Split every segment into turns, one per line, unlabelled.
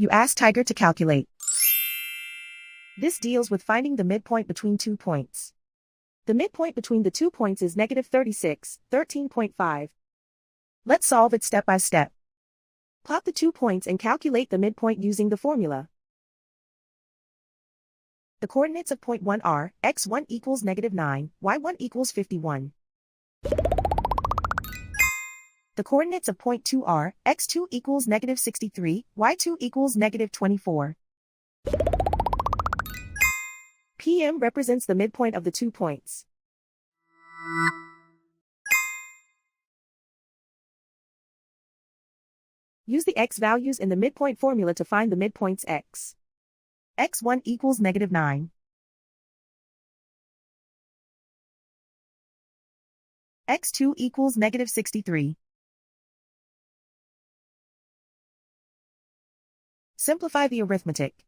You ask Tiger to calculate. This deals with finding the midpoint between 2 points. The midpoint between the 2 points is -36, 13.5. Let's solve it step by step. Plot the 2 points and calculate the midpoint using the formula. The coordinates of point 1 are, x1 equals -9, y1 equals 51. The coordinates of point 2 are, x2 equals -63, y2 equals -24. PM represents the midpoint of the 2 points. Use the x values in the midpoint formula to find the midpoints x. x1 equals -9. x2 equals -63. Simplify the arithmetic.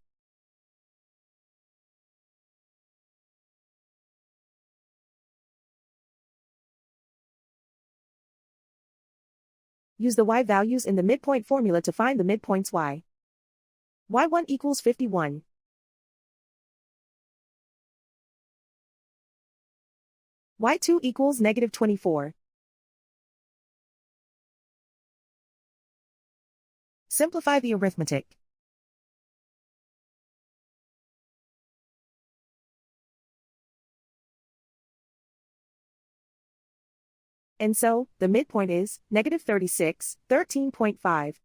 Use the y values in the midpoint formula to find the midpoints y. y1 equals 51. y2 equals -24. Simplify the arithmetic. And so, the midpoint is -36, 13.5.